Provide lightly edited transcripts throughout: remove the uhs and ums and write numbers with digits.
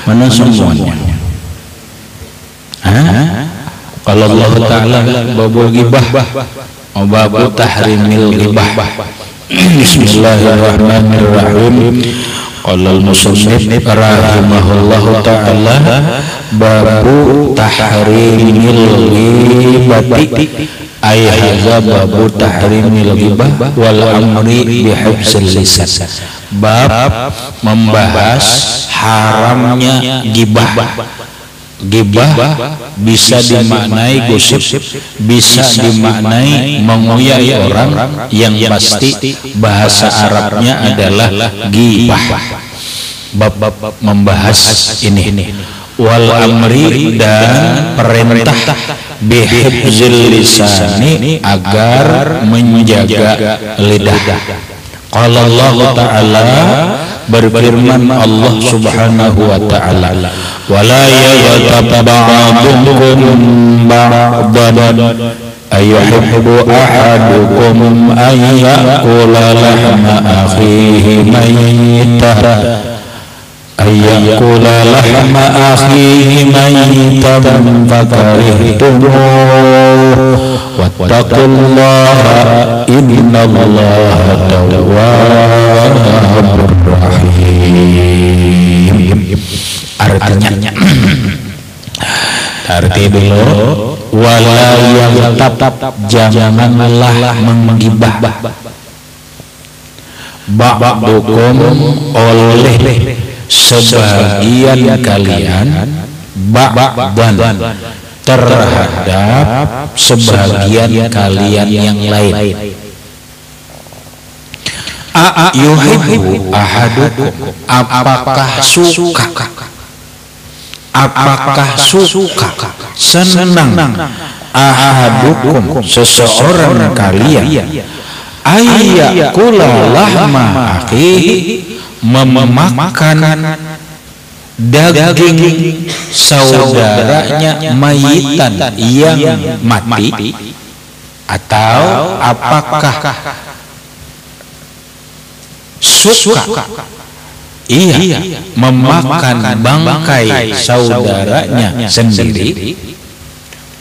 Mana semuanya? Kalau Allah Ta'ala babul gibah, babu tahrimil gibah. Bismillahirrahmanirrahim. Qala al-musannif rahimahullahu ta'ala babu tahrimil ghibati ay hadza babu tahrimil ghibah wal amri bihifzil lisan. Bab membahas haramnya gibah. Gibah bisa dimaknai gosip, bisa dimaknai menguyai orang, yang pasti bahasa Arabnya adalah gibah. Bab membahas ini. Wal amri, dan perintah bihifzil lisani, agar menjaga lidah. Qala Allah Ta'ala, berfirman Allah Subhanahu wa Ta'ala, wala yaghtab ba'dukum ba'dan ayuhibbu ahadukum an ya'kula lahma akhihi maytan ayyakula lahma akhihi maytan fakarihtumuh wattaqullaha innallaha tawwabur rahim. Artinya dulu, wala yaghtab, janganlah menggibah ba'dukum, oleh sebagian kalian, ba'dan, terhadap sebagian kalian yang lain. Yuhibbu ahadukum, apakah suka, apakah suka, senang ahadukum, seseorang kalian, ayyakula lahma akhihi, memakan daging saudaranya mayitan yang mati, atau apakah suka memakan bangkai saudaranya sendiri,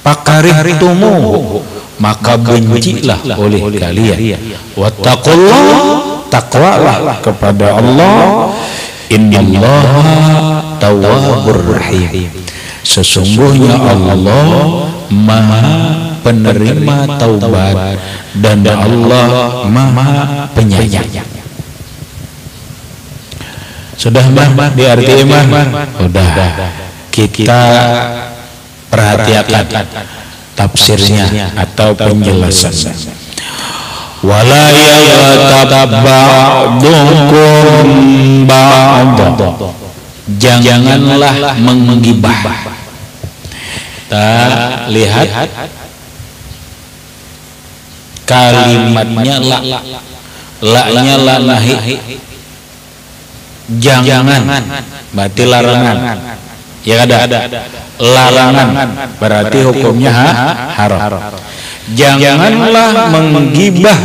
pakarihtumuh, maka bencilah oleh kalian. Wattaqullah, takwalah kepada Allah. Innallaha tawwabur rahim, sesungguhnya Allah Maha penerima taubat dan Allah Maha penyayang. Sudah mah diarti mah? Sudah. Kita perhatikan tafsirnya atau penjelasannya. Wala yaghtab ba'dukum ba'dan, janganlah menggibah. Kita lihat kalimatnya la-nya la nahi, jangan berarti larangan, ya ada larangan berarti hukumnya haram. Janganlah menggibah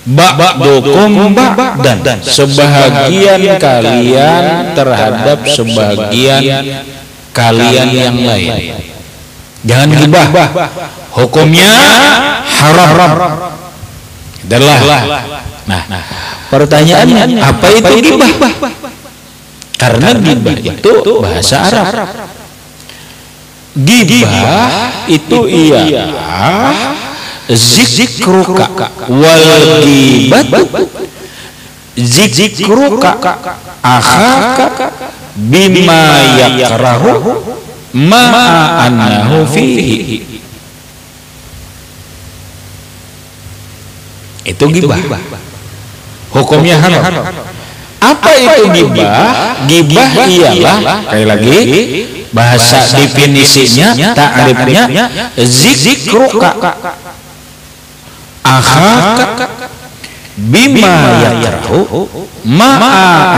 ba'dukum ba'dan, sebahagian kalian terhadap sebagian kalian yang lain. Jangan gibah, hukumnya haram. Adalah. Nah, pertanyaannya, apa itu gibah? Karena gibah itu bahasa Arab. Gibah itu ialah zikruka wal ghibatu, zikruka akhaka bima yakrahu ma annahu fihi. Itu gibah, hukumnya haram. Apa itu gibah? Gibah ialah, sekali lagi bahasa definisinya, ta'rifnya, zikruka akhaka bima yakrahu ma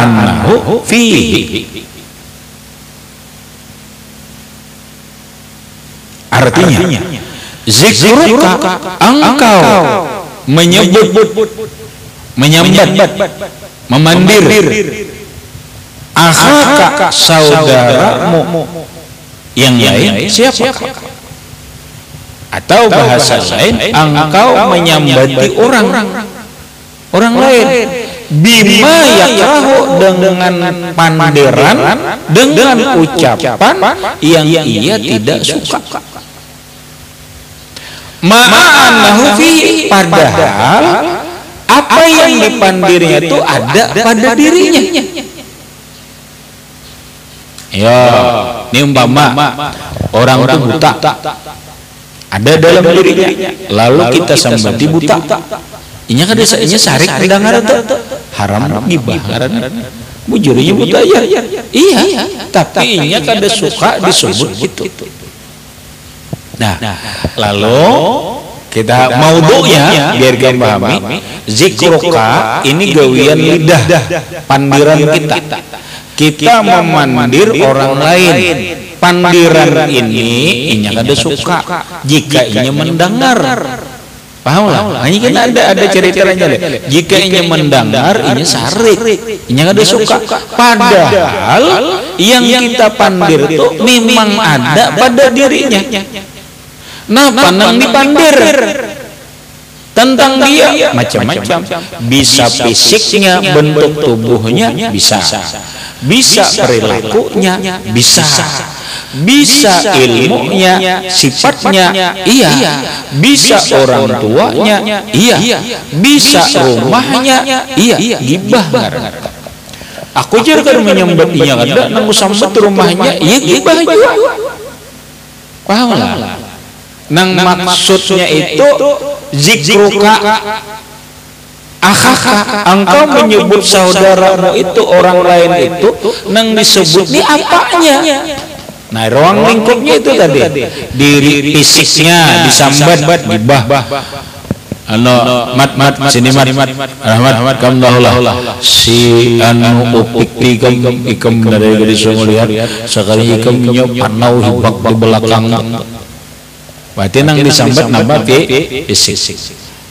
annahu fihi. Artinya, zikruka, engkau menyebut, menyambat, memandir akhaka saudaramu yang lain siapakah? Atau bahasa lain, engkau menyambati orang lain bima yakrahu, dengan panderan, dengan ucapan yang ia tidak suka. Ma'anahu fi, padahal apa yang dipandirnya itu ada pada dirinya. Ya, ini umpama orang itu buta, ada dalam dirinya, lalu kita sambati buta. Inya kada inya sarik mendengar itu haram gibah karena bujurnya buta ya. Iya, tapi inya kada suka disebut gitu. Nah, lalu kita maudu'nya biar kamu pahami, zikruka ini gawian lidah, pandiran kita. Kita memandir orang lain. Pandiran ini inya kada suka jika inya mendengar. Paham lah? Ini kan ada ceritanya deh. Jika inya mendengar, inya sarik, inya kada suka. Padahal yang kita pandir itu memang ada pada dirinya. Nah, panang dipandir tentang dia macam-macam. Bisa fisiknya, bentuk tubuhnya bisa perilakunya bisa ilmunya, sifatnya, iya, bisa orang tuanya, iya, bisa rumahnya, iya, gibah. Aku jarang menyambatinya kada nang sambat rumahnya, iya gibah juga. Paham lah? Nang maksudnya itu zikruka akhaka, engkau menyebut saudaramu itu orang lain itu nang disebut ini apanya. Nah, ruang lingkupnya itu tadi diri fisiknya disambat gibah. Mat sini rahmat kamu lah si anu upik ikam dari gadis melihat sekali ikam nyop panau hibak di belakang. Berarti nang disambat nambah fisik.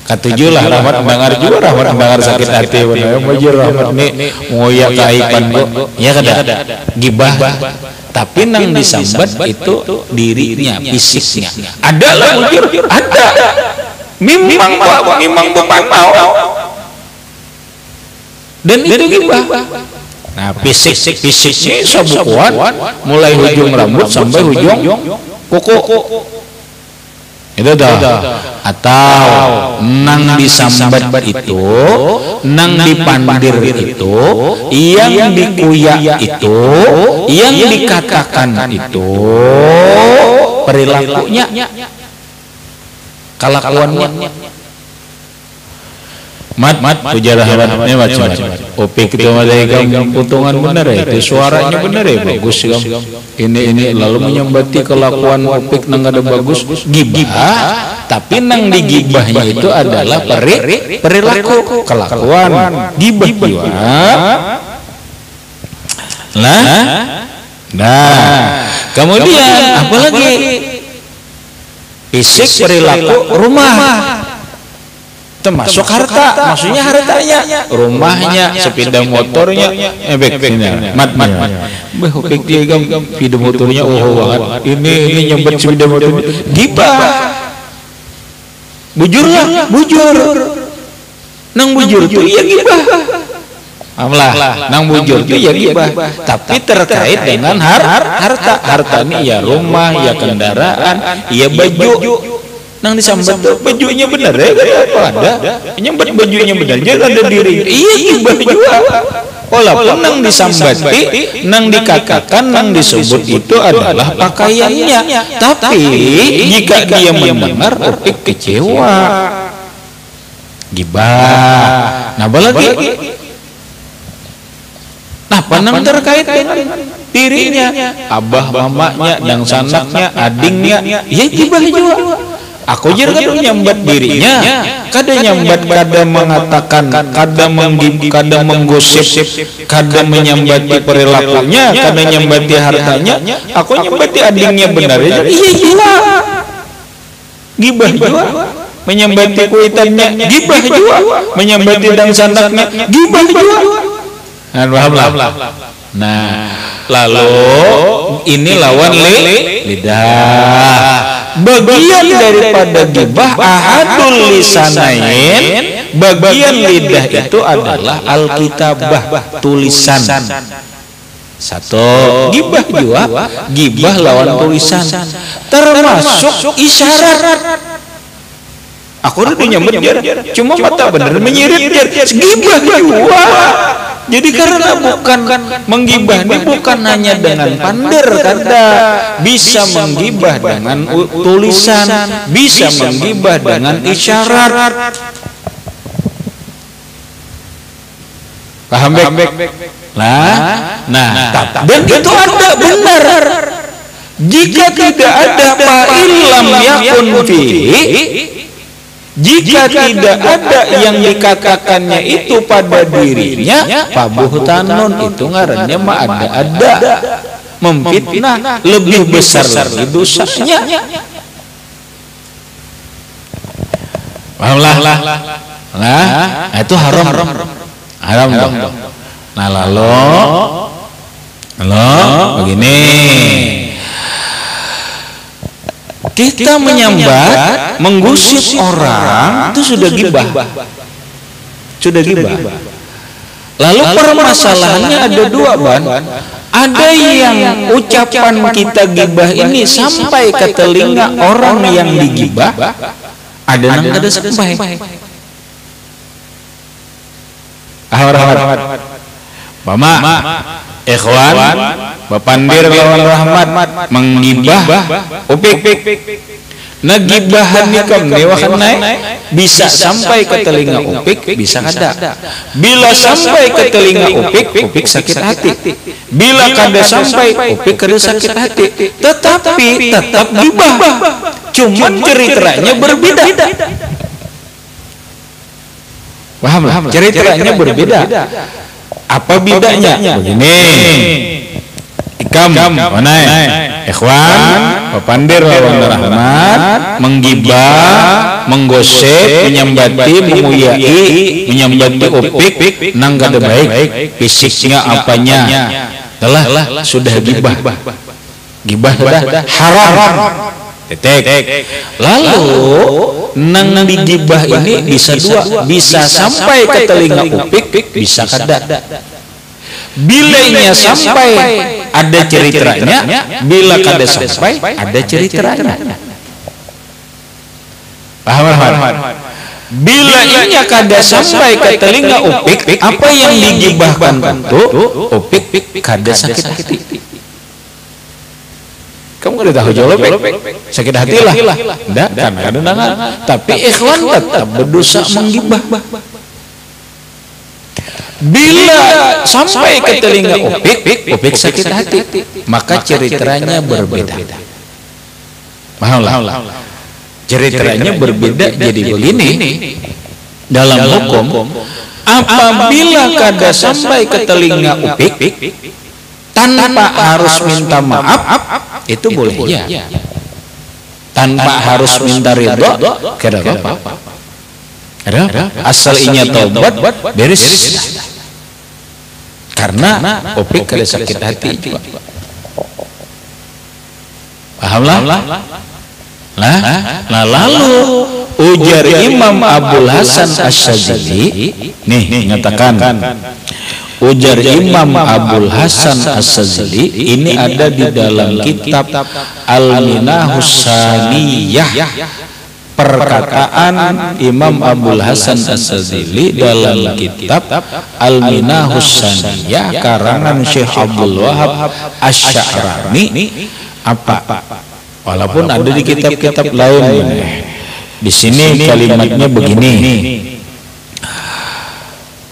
Katujuh lah rahmat ambangar juga, rahmat ambangar sakit hati mujur rahmat ni ngoyak keaiban kok ya kada gibah. Tapi nang disambat itu dirinya, fisiknya. Ada lah mujur, ada. Memang bukan mau. Dan itu gibah. Nah, fisiknya sabukuan mulai ujung rambut sampai ujung kuku. Itu dah. Atau nang disambat itu, nang dipandir itu, yang dikuyak itu, yang dikatakan itu, perilakunya, kelakuannya. Mat puja rahmatnya macam-macam. Opik itu mereka potongan benar ya, itu suaranya benar ya, bagus kamu. Ini lalu menyambati kelakuan opik nang ada bagus, gibah. Tapi nang digibahnya itu adalah perilaku, kelakuan, gibah juga. Nah, kemudian apalagi fisik, perilaku, rumah. Termasuk harta, maksudnya hartanya, rumahnya, sepeda motornya, mat. Opik dia sepeda motornya, banget. Ini nyambat sepeda motornya, gibah. Bujur. Nang bujur itu iya gibah. Amlah, nang bujur itu iya gibah. Tapi terkait dengan harta ini ya rumah, ya kendaraan, ya baju. Nang disambat tuh bajunya benar ya, apa ada? Nyambat bajunya benar, jangan ada diri. Iya gibah juga. Walaupun nang disambati, nang dikatakan, nang disebut itu adalah pakaiannya. Tapi jika dia mendengar, opik kecewa, gibah. Nah, apalagi? Nah, panang terkait dengan dirinya, abah mamanya, dan sanaknya, adingnya, ya gibah juga. Aku jadi kada nyambat dirinya, kada nyambat, kada mengatakan, kada menggosip, kada menyambati perilakunya, kada nyambati hartanya. Aku nyambati adingnya benar ya. Iya gila, gibah juga. Menyambati kuitannya, gibah juga. Menyambati dan sanaknya, gibah juga. Paham lah. Nah, lalu ini lawan lidah. Bagian daripada gibah ahadul lisanain, bagian lidah itu adalah alkitabah, tulisan. Satu, gibah juga, gibah lawan tulisan, termasuk isyarat. Aku udah nyambut cuma mata bener menyirit gibah juga. Jadi karena bukan menggibah ini bukan hanya dengan pander, kada bisa menggibah dengan tulisan, bisa menggibah dengan isyarat. Paham bek? Nah, dan itu ada benar. Jika tidak ada fa'ilam yakun fihi, jika tidak ada yang dikatakannya itu pada dirinya, pabuhtanun itu ngarannya mah ada memfitnah, lebih besar lagi dosanya. Pahamlah. Nah, itu haram dong. Nah, lalu begini. Kita menyambat, menggusip orang itu sudah gibah. Lalu permasalahannya ada dua, Ban. Ada yang ucapan kita gibah ini sampai ke telinga orang yang digibah, ada yang kada sampai. Mama, ikhwan, bapandir lawan rahmat menggibah upik. Nagibahan nikam dewakan naik bisa sampai ke telinga upik, bisa kada. Bila sampai ke telinga upik sakit hati. Bila kada sampai upik kada sakit hati. Tetapi tetap gibah. Cuma ceritanya berbeda. Paham? Ceritanya berbeda. Apa bedanya? Begini. Ikam, mana? Ikhwan, papandir lawan rahmat, menggibah, menggosip, menyambati, memuyai, menyambati upik, nang kada baik, fisiknya apanya, telah sudah gibah sudah haram. Lalu nang digibah ini bisa dua, bisa sampai ke telinga upik, bisa kada. Bilanya sampai ada ceritanya, bila kada sampai ada ceritanya. Paham? Bila inya kada sampai ke telinga upik, apa yang digibahkan itu upik kada sakit hati. Kamu kada tahu jawab sakit hati lah. Enggak, kan kadang-kadang. Tapi ikhwan tetap berdosa menggibah. Bila sampai ke telinga upik sakit hati, maka ceritanya berbeda. Mahalah. Ceritanya berbeda jadi begini. Dalam hukum, apabila kada sampai ke telinga upik, tanpa harus minta maaf, itu boleh ya. Tanpa harus minta ridho, kada apa-apa. Asal inya taubat, beres. Karena upik kada sakit hati juga. Pahamlah? Nah, lalu ujar Imam Abul Hasan Asy-Syadzili, nih mengatakan, ujar Imam Abul Hasan Asy-Syadzili, ini ada di dalam kitab Al-Minahus Saniyah. Perkataan Imam Abul Hasan Asy-Syadzili dalam kitab Al-Minahus Saniyah karangan Syekh Abdul Wahab Asy-Sya'rani. Apa? Walaupun ada di kitab-kitab lain. Di sini kalimatnya begini.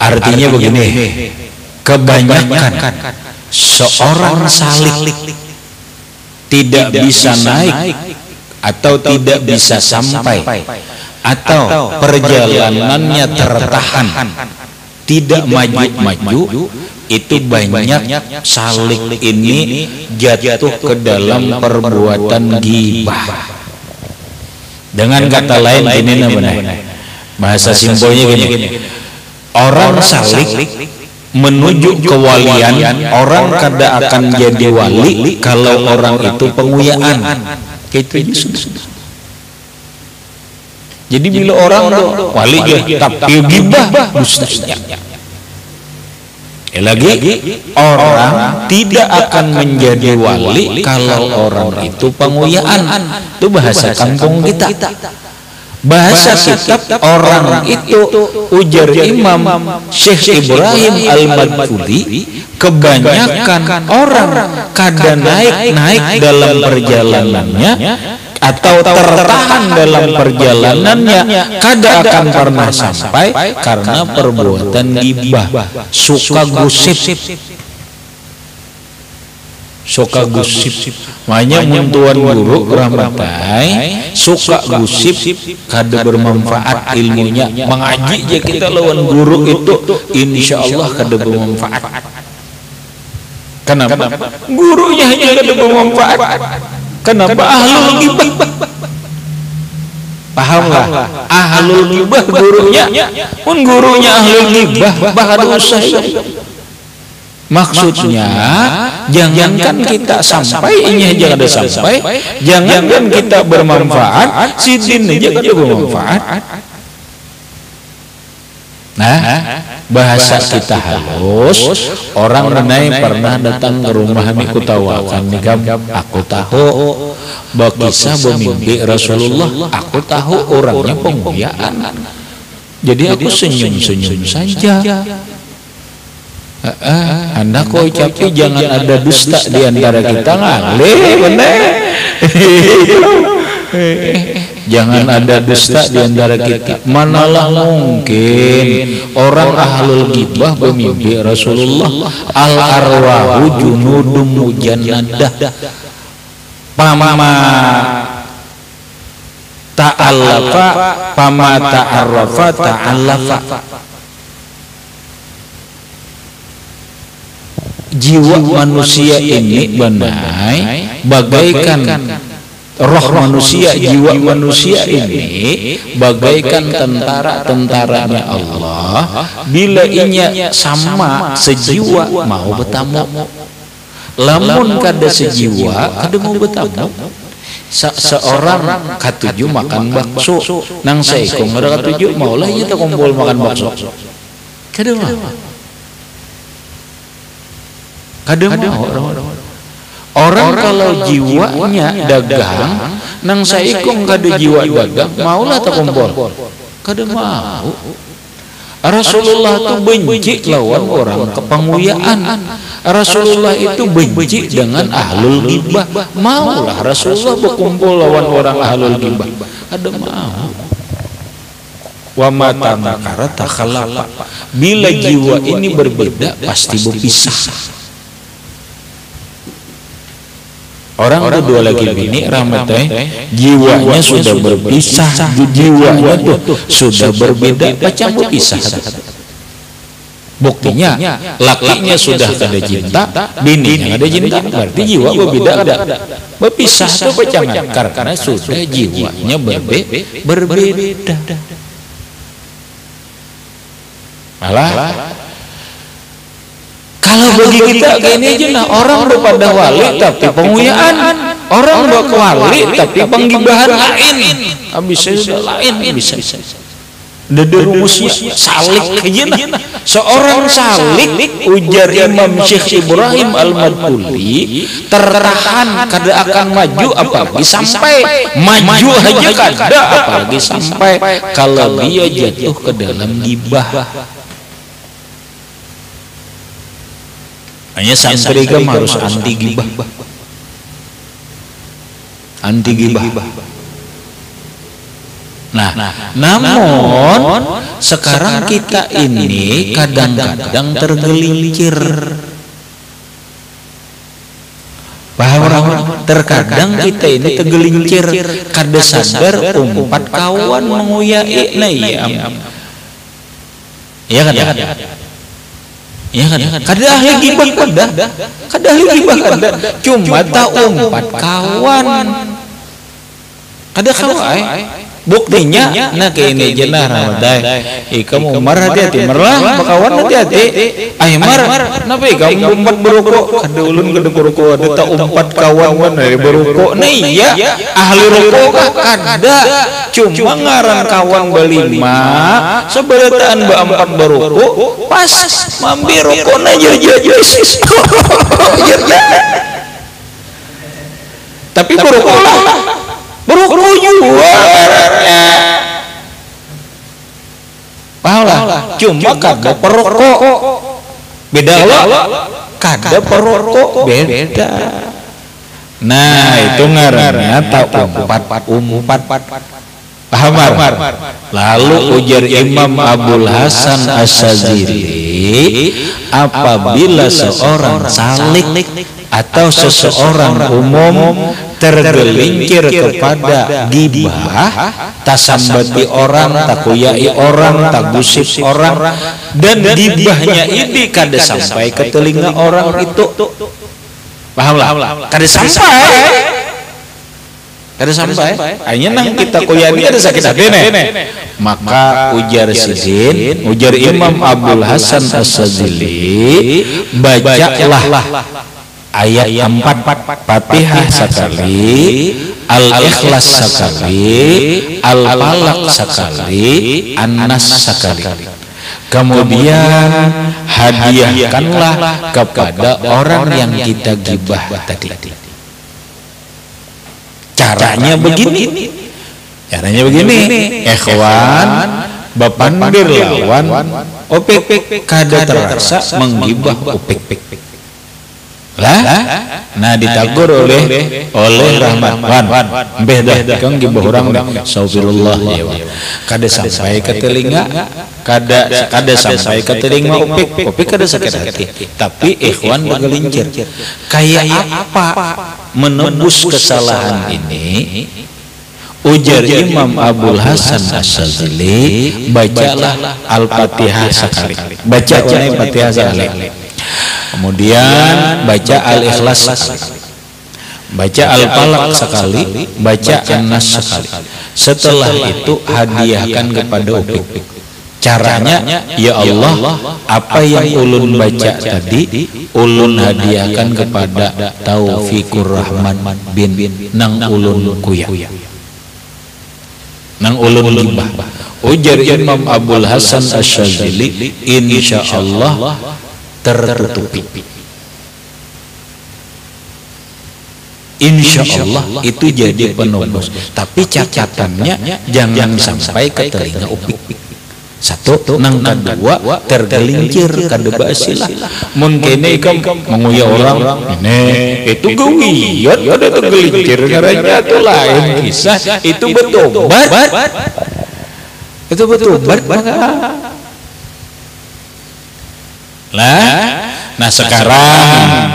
Artinya begini. Kebanyakan seorang salik tidak bisa naik atau tidak bisa sampai, atau perjalanannya tertahan, tidak maju-maju, itu banyak salik ini jatuh ke dalam perbuatan ghibah. Dengan kata lain ini namanya bahasa simpelnya gini, orang salik menuju kewalian, orang kada akan jadi wali kalau orang itu penguyaan. Gitu aja sudah. Jadi bila orang wali tapi gibah dustanya. Lagi orang tidak akan menjadi wali kalau orang itu penguyaan. Itu bahasa kampung kita. Bahasa kitab orang itu, ujar Imam Syekh Ibrahim Al-Madkhuli, kebanyakan orang kadang naik dalam perjalanannya atau tertahan dalam perjalanannya, kada akan pernah sampai karena perbuatan gibah, suka gosip. Makanya muntuan guru rahmatai suka gosip kada bermanfaat ilmunya. Mengaji aja kita lawan guru itu insya Allah kada bermanfaat. Kenapa? Gurunya hanya kada bermanfaat. Kenapa? Ahlul gibah. Pahamlah? Ahlul gibah gurunya. Pun gurunya ahlul gibah bahada usaha. Maksudnya jangankan kita sampai, ini aja kada sampai, jangankan kita bermanfaat, sidin aja kada bermanfaat. Nah, bahasa kita halus, orang renai pernah datang ke rumah ni kutawakan ni aku tahu bakisah bermimpi Rasulullah, aku tahu orangnya penguyaan. Jadi aku senyum-senyum saja. Anda kau ucapi jangan ada dusta di antara kita, ngalih bener. Jangan ada dusta di antara kita. Manalah mungkin orang ahlul gibah bermimpi Rasulullah, al arwahu junudum mujannadah pama ta'allafa pama ta'arrafa ta'allafa. Jiwa manusia ini benai bagaikan roh manusia, jiwa manusia ini bagaikan tentara-tentaranya Allah. Bila inya sama sejiwa mau bertamu, lamun kada sejiwa kada mau bertamu. Seorang katuju makan bakso, nang seikong ada katuju maulah inya kumpul makan bakso. Kada mau. Kadang orang kalau jiwanya dagang, nang saikong kada jiwa dagang, maulah tak kumpul. Kada mau. Rasulullah itu benci lawan orang kepenguyaan. Rasulullah itu benci dengan ahlul gibah. Maulah Rasulullah berkumpul lawan orang ahlul gibah. Kada mau. Wa mata makara takhalafa. Bila jiwa ini berbeda pasti berpisah. Orang itu dua lagi bini rahmatnya jiwanya sudah berpisah, jiwanya tuh sudah berbeda, macam berpisah. Buktinya lakinya sudah kada cinta, bininya ada cinta, berarti jiwa berbeda ada. Berpisah tuh pacangan karena sudah jiwanya berbeda. Malah kalau bagi kita gini aja, nah orang pada wali tapi penguyaan, orang ke wali tapi penggibahan lain, bisa lain bisa. Ada rumusnya salik aja nah. Seorang salik, ujar Imam Syekh Ibrahim Al-Madkhuli, tertahan kada akan maju apalagi sampai, maju aja kada apalagi sampai kalau dia jatuh ke dalam gibah. Hanya santri harus anti gibah. Anti gibah. Nah, namun sekarang kita ini kadang-kadang tergelincir. Paham orang? Terkadang kita ini tergelincir, kada sadar umpat kawan menguyai. Nah iya kan? Ya kan? Kada ahli gibah kada ahli gibah kada. Cuma tak umpat kawan. Kada kawai. buktinya nah ke ini jenah ramadai kamu marah hati-hati merah bakawan hati-hati mar kenapa kamu umpat berukuk kada ulun kada berukuk ada tak umpat kawan dari berukuk nah iya ahli rukuk kada cuma ngaran kawan berlima seberataan berempat berukuk pas mampir rukuk nah jesis tapi berukuk juga pahala cuma kada perokok beda Allah kada perokok beda nah itu ngarannya tak umpat paham lalu ujar Imam Abul Hasan Asyadzili apabila seorang salik atau seseorang umum tergelincir kepada gibah, tasambati orang, takuyai orang, tagusip orang, dan gibahnya ini kada sampai ke telinga orang itu. Pahamlah? Kada sampai. Kada sampai. Hanya nang kita kuyani ada sakit hati nih. Maka ujar Sidin, ujar Imam Abul Hasan Asyadzili, bacalah ayat 4 Fatihah sekali, Al-Ikhlas sekali, Al-Falaq sekali, An-Nas sekali. Kemudian hadiahkanlah kepada orang yang kita gibah tadi. Caranya begini. Ikhwan bapandir lawan opik kada terasa menggibah opik. Nah ditagur oleh Rahmat beh dah kang gibah orang saubilullah ya kada sampai ke telinga kada sampai ke telinga opik kada sakit hati tapi ikhwan bergelincir kayak apa menebus kesalahan ini ujar Imam Abul Hasan Asyadzili bacalah Al-Fatihah sekali baca Al-Fatihah sekali kemudian baca Al-Ikhlas sekali, baca Al-Falaq sekali, baca An-Nas sekali. Setelah itu hadiahkan kepada upik. Caranya, ya Allah, apa yang ulun baca tadi, ulun hadiahkan kepada Taufikur Rahman bin nang ulun kuya, nang ulun gibah. Ujar Imam Abul Hasan Asyadzili, insya Allah tertutupi. Insya Allah itu jadi penebus. Tapi catatannya jangan sampai ke telinga upik. Satu, nang kedua tergelincir kada basilah. Mun kene ikam menguya orang ini itu gawiyat ada tergelincir ngarannya itu lain kisah. Itu bertobat. Itu bertobat nah sekarang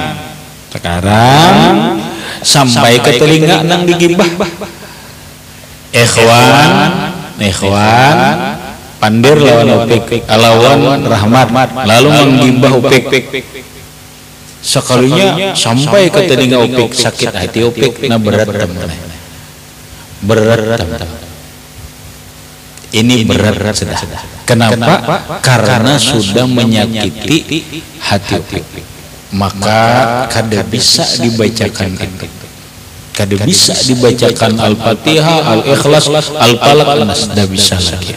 sampai ke telinga nang digibah ikhwan pandir lawan upik lawan Rahmat lalu menggibah upik sekalinya sampai ke telinga upik sakit hati upik nah berat teman ini berat sudah. Kenapa? Karena sudah menyakiti hati upik. Maka kada bisa dibacakan itu. Kada bisa dibacakan Al-Fatihah, Al-Ikhlas, Al-Falaq, An-Nas, tidak bisa lagi.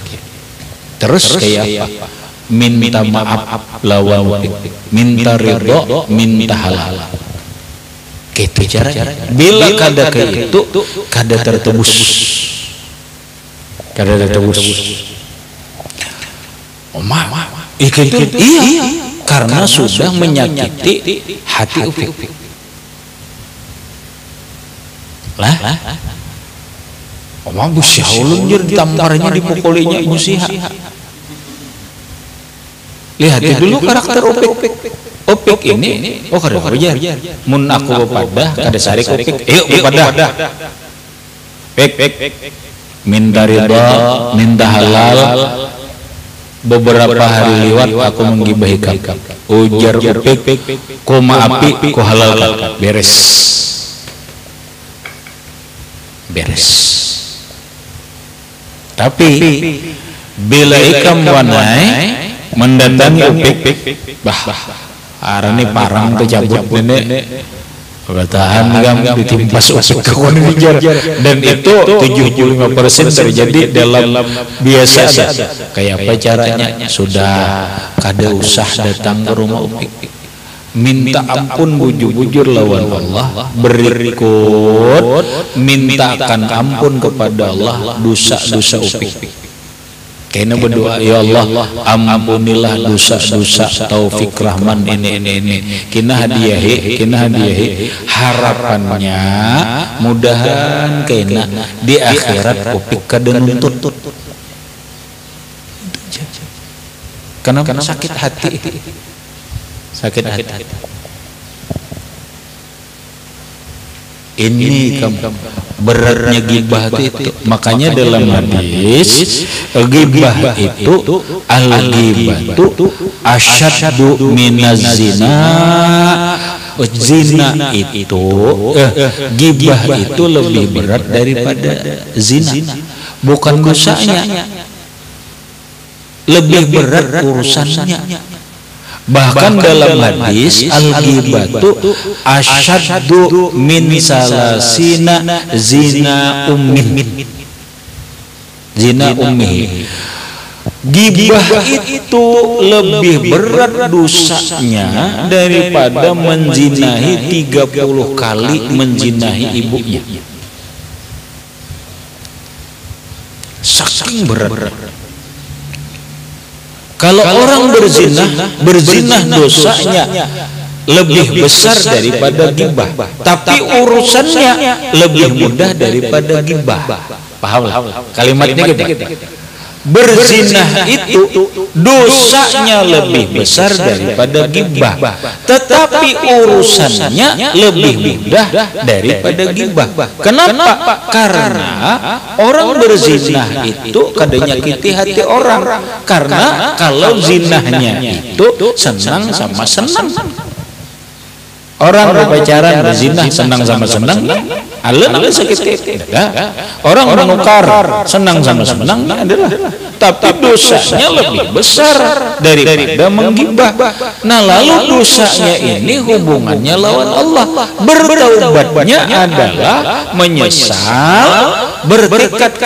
Terus kayak apa? Minta maaf lawan upik, minta ridho, minta halal. Gitu caranya. Bila kada kayak itu, kada tertebus. Kada tertebus. Iya, karena sudah menyakiti hati upik. Omah busyah ulun jir ditamparnya dipukulinya musiha. Lihat dulu karakter upik ini. Oh kada wajar. Mun aku bepadah kada sarik upik. Bepadah. Minta ridha, minta halal. Beberapa hari lewat aku menggibahi kakak. Ujar upik, ku maapi, ku halal kakak. Beres. Tapi bila ikam wanai mendatangi upik, bah arane parang teh cabut nenek bertahan gam ditimpas upik kawan ngejar, dan itu 75% terjadi dalam biasa. Kayak apa caranya? Sudah kada usah datang ke rumah upik, minta ampun bujur-bujur lawan Allah, berikut mintakan ampun kepada Allah dosa-dosa upik. Kena berdoa, ya Allah ampunilah dosa-dosa Taufik Rahman ini. Kena hadiahi harapannya mudahan kena di akhirat upik kada nuntut. Kenapa? Sakit hati. Ini beratnya gibah itu. Makanya dalam hadis gibah itu al-ghibatu asyaddu minaz zina. Zina itu gibah itu lebih berat daripada zina. Bukan dosanya, lebih berat urusannya. Bahkan dalam hadis al-ghibatu asyaddu min salasina zina ummi. Zina ummi. Gibah itu lebih berat dosanya daripada menzinahi 30 kali menzinahi ibunya. Saking berat. Kalau orang berzinah dosanya lebih besar daripada gibah, tapi urusannya lebih mudah daripada gibah. Paham kalimatnya gitu? Berzinah itu dosanya lebih besar daripada gibah, tetapi urusannya lebih mudah daripada gibah. Kenapa? Karena orang berzinah itu kadang nyakiti hati orang. Karena kalau zinahnya itu senang sama senang. Orang berpacaran berzinah senang sama senang, alun sakit. Orang menukar senang sama senang adalah, tapi dosanya lebih besar daripada menggibah. Nah, lalu dosanya ini hubungannya lawan Allah. Bertaubatnya adalah menyesal, bertekad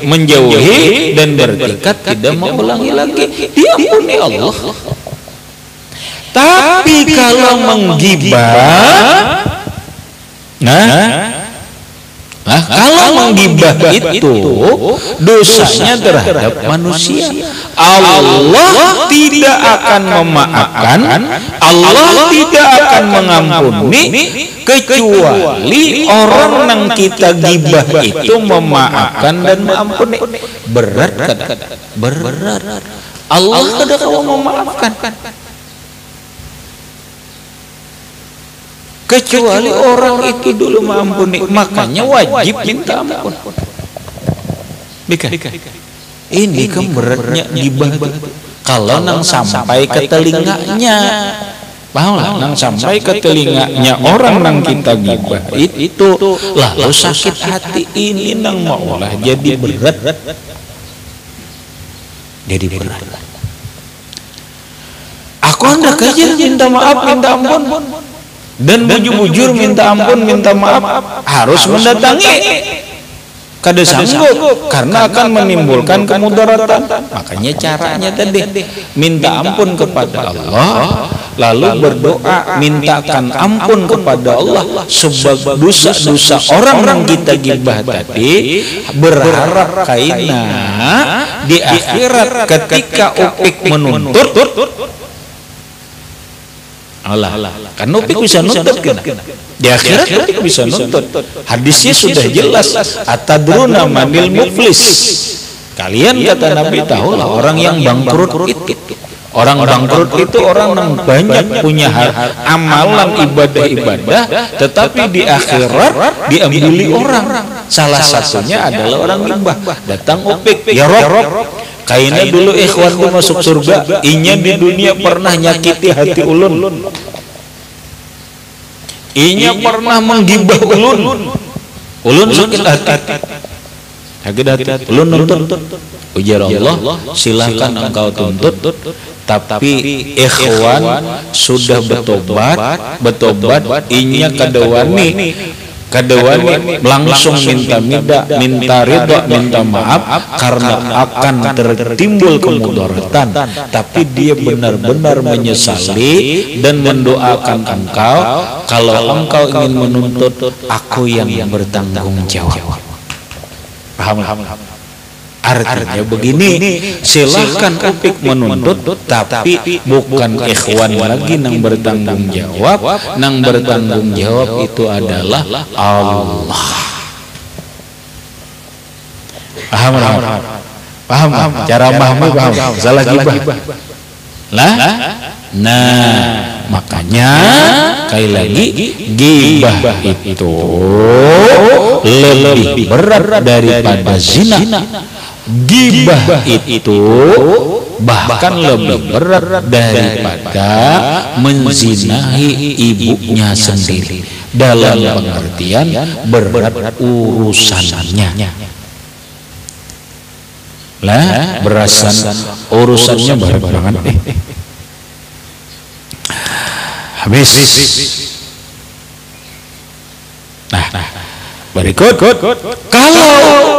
menjauhi dan bertekad tidak mengulangi lagi. Diampuni Allah. Tapi kalau menggibah, kalau menggibah itu dosanya terhadap manusia, Allah tidak akan memaafkan, Allah tidak akan mengampuni, kecuali orang yang kita gibah itu memaafkan dan mengampuni. Berat kan? Berat. Allah tidak akan memaafkan, kecuali orang itu dulu mengampuni. Makanya wajib minta ampun. Ini beratnya gibah. Kalau nang sampai ke telinganya, paham lah, nang sampai ke telinganya orang nang kita gibah itu, lalu sakit hati ini nang maulah jadi berat. Jadi berat. Aku hendak aja minta maaf, minta ampun. Dan bujur-bujur minta ampun, minta maaf, harus mendatangi. Kada sanggup karena akan menimbulkan kemudaratan. Makanya caranya tadi minta ampun kepada Allah, lalu berdoa mintakan ampun kepada Allah sebab dosa-dosa orang yang kita gibah tadi, berharap kaina di akhirat ketika upik menuntut Allah, kan upik bisa nuntut kan? Di akhirat upik bisa nuntut. Hadisnya sudah jelas. Atadruna manil muflis. Kalian kata Nabi tahulah orang yang bangkrut itu. Orang bangkrut itu orang yang banyak punya amalan ibadah-ibadah, tetapi di akhirat diambil orang. Salah satunya adalah orang gibah. Datang upik, ya Rob, kaina dulu ikhwan tuh masuk surga, inya di dunia pernah nyakiti hati ulun, inya pernah menggibah ulun sakit hati. Hati-hati, lu nuntut. Ujar Allah, silahkan engkau tuntut, tapi ikhwan sudah bertobat, inya kadewani langsung minta ridha, minta maaf karena akan tertimbul kemudaratan, tapi dia benar-benar menyesali dan mendoakan engkau, kalau engkau ingin menuntut, aku yang bertanggung jawab. Paham? Artinya begini, silahkan Upik menuntut, tapi bukan ikhwan lagi nang bertanggung jawab. Nang bertanggung jawab itu adalah Allah. Paham? Cara memahami paham? Salah gibah. Nah, makanya sekali lagi gibah itu lebih berat daripada zina. Gibah itu bahkan lebih berat daripada menzinahi ibunya sendiri, dalam pengertian berat urusannya. Lah, berasan urusannya berat banget. Habis. Nah, berikut, kalau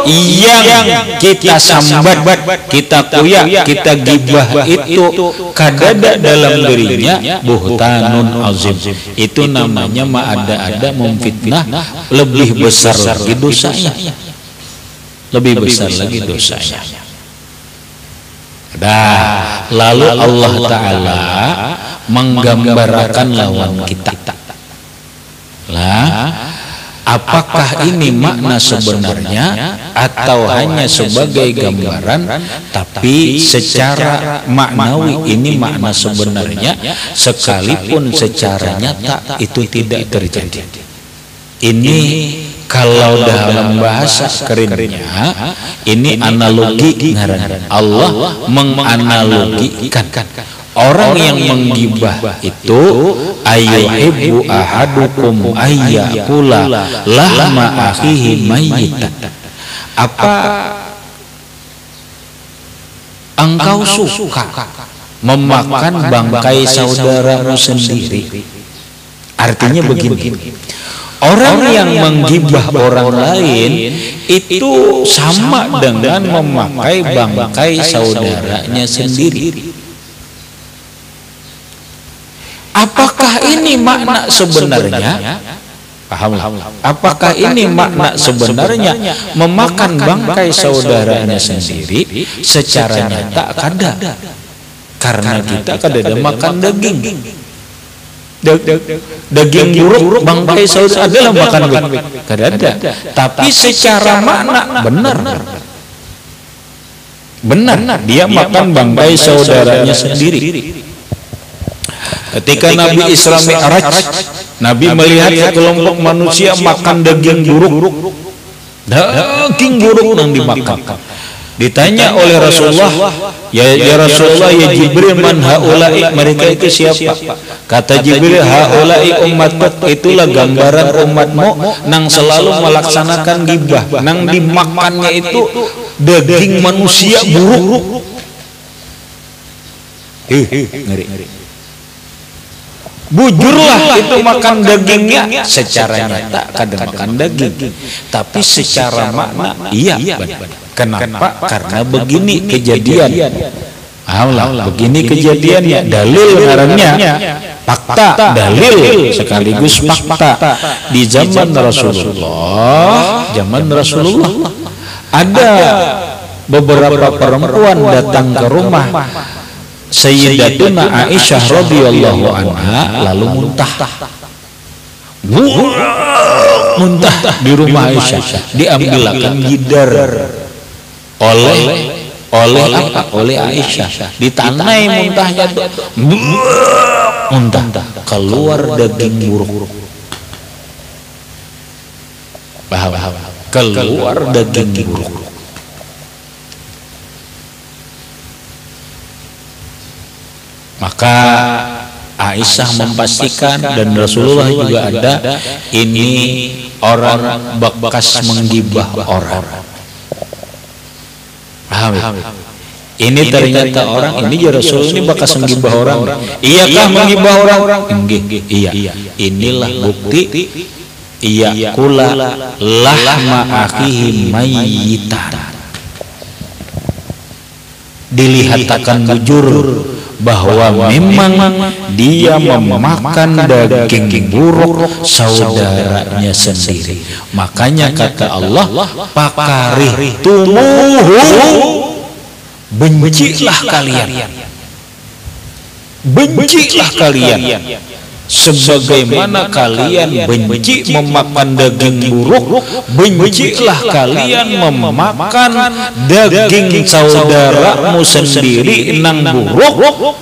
yang kita sambat, kita kuyak, kita gibah itu kadada dalam dirinya buhtanun azim, itu namanya ada memfitnah, lebih besar lagi dosanya, lebih besar lagi dosanya. Lalu Allah Ta'ala menggambarkan lawan kita. Apakah ini makna sebenarnya atau hanya sebagai gambaran, tapi secara maknawi ini makna sebenarnya, sekalipun secara nyata itu tidak terjadi. Ini kalau dalam bahasa kerennya, ini analogi. Allah menganalogikan orang yang menggibah itu, ayyuhibbu ahadukum ayyakula lahma akhihi mayyitan. Apa engkau suka memakan bangkai saudaramu sendiri? Artinya begini, orang yang menggibah orang lain itu sama dengan memakai bangkai saudaranya sendiri. Apakah ini makna sebenarnya? Paham? Apakah ini makna sebenarnya memakan bangkai saudaranya sendiri? Secara nyata kada, karena kita kada makan daging. Daging buruk bangkai saudara adalah makan daging, kada ada. Tapi secara makna benar dia makan bangkai saudaranya sendiri. Ketika Nabi Isra Mi'raj, Nabi melihat sekelompok manusia makan daging buruk. Daging buruk yang dimakan. Ditanya oleh Rasulullah, ya Rasulullah, ya Jibril, man haula'i, mereka itu siapa? Kata Jibril, haula'i ummatuk, itulah gambaran umatmu nang selalu melaksanakan gibah, nang dimakannya itu daging manusia buruk. Ngeri. Bujurlah itu makan dagingnya, secara nyata kadang makan daging, tapi secara makna iya. Kenapa? Karena begini kejadian. Begini kejadiannya, dalil ngarannya fakta, dalil sekaligus fakta. Di zaman Rasulullah ada beberapa perempuan datang ke rumah Sayyidatuna Aisyah radhiyallahu anha, lalu muntah di rumah Aisyah, diambilkan gidar oleh Aisyah, ditanai muntahnya tuh, muntah keluar daging buruk. Keluar daging buruk. Maka Aisyah memastikan, dan Rasulullah juga ada, ini orang bekas menggibah orang. Paham ya? Ini ternyata orang ini ya Rasul ini bakal menggibah orang. Iyakah menggibah orang? Enggak. Iya. Inilah bukti iya kula lahma akhihi mayyitan. Dilihat akan bujur bahwa memang dia memakan daging buruk saudaranya sendiri. Makanya kata Allah, pakarih tumuhu, bencilah kalian sebagaimana kalian benci memakan daging buruk, bencilah kalian memakan daging saudaramu sendiri nang buruk.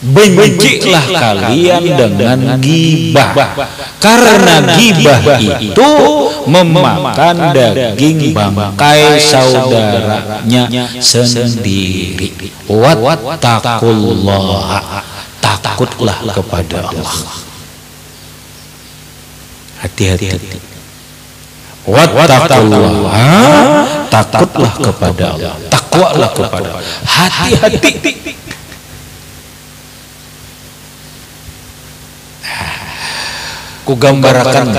Bencilah kalian dengan gibah, karena gibah itu memakan daging bangkai saudaranya sendiri. Wattaqullah, takutlah kepada Allah. Hati-hati. Wattaqullah, takutlah kepada Allah, takwalah kepada Allah. Hati-hati. Ku gambarkan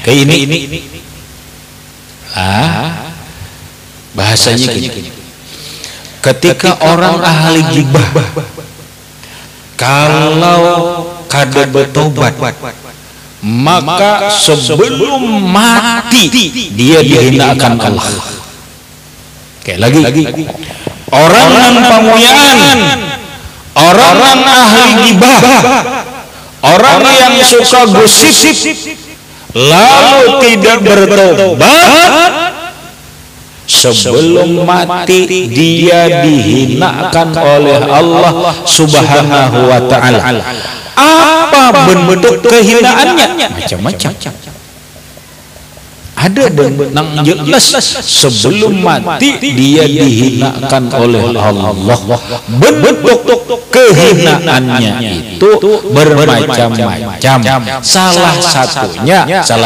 kayak ini. Bahasanya gini. Ketika orang ahli gibah kalau kada bertobat, maka sebelum mati dia dihinakan Allah. Kayak lagi. Orang yang pamuyaan, orang ahli gibah, orang yang suka gosip lalu tidak bertobat, sebelum mati dia dihinakan oleh Allah Subhanahu wa ta'ala. Apa bentuk kehinaannya? Macam-macam. Ada yang jelas sebelum mati dia dihinakan oleh Allah. Bentuk kehinaannya itu bermacam-macam. Salah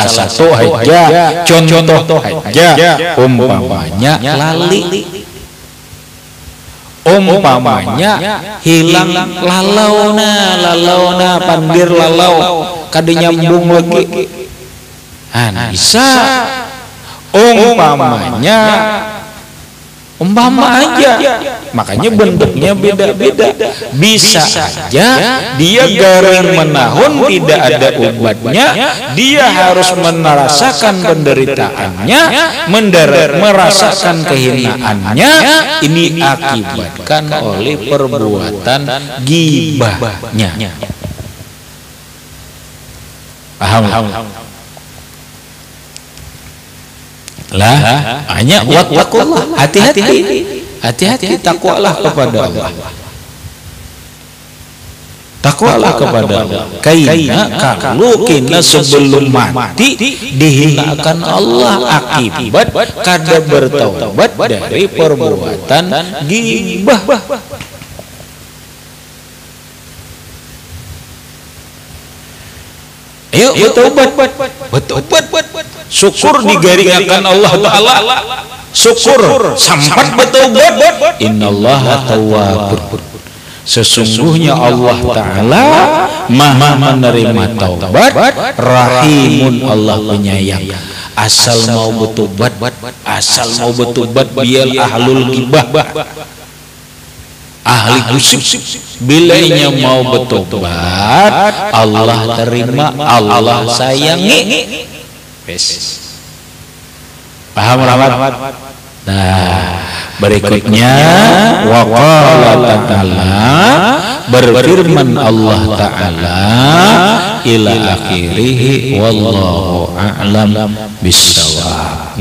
satu aja, contoh aja, umpamanya lali. Umpamanya hilang lalauna pandir lalau kada nyambung lagi. Bisa umpama aja, makanya bentuknya beda-beda. Bisa saja dia garing menahun tidak ada obatnya, dia harus merasakan penderitaannya, merasakan kehinaannya. Ini akibatkan oleh perbuatan gibahnya. Paham? Lah, hanya wattaqullah, hati-hati, takwalah kepada Allah. Takwalah kepada Allah. Karena kalau kita sebelum mati dihinakan Allah akibat kada bertaubat dari perbuatan gibah. Ayo bertobat. Syukur digaringakan Allah Ta'ala. Syukur sampai bertobat. Innallaha tawwabur. Sesungguhnya Allah Ta'ala maha menerima taubat, rahimun, Allah penyayang. Asal mau bertobat biar ahlul gibah, ahli gosip, bilanya mau bertobat Allah terima, Allah sayangi. Paham rahmat? Nah, berikutnya waqala ta'ala, berfirman Allah Ta'ala ila akhirih wallahu a'lam bissawab.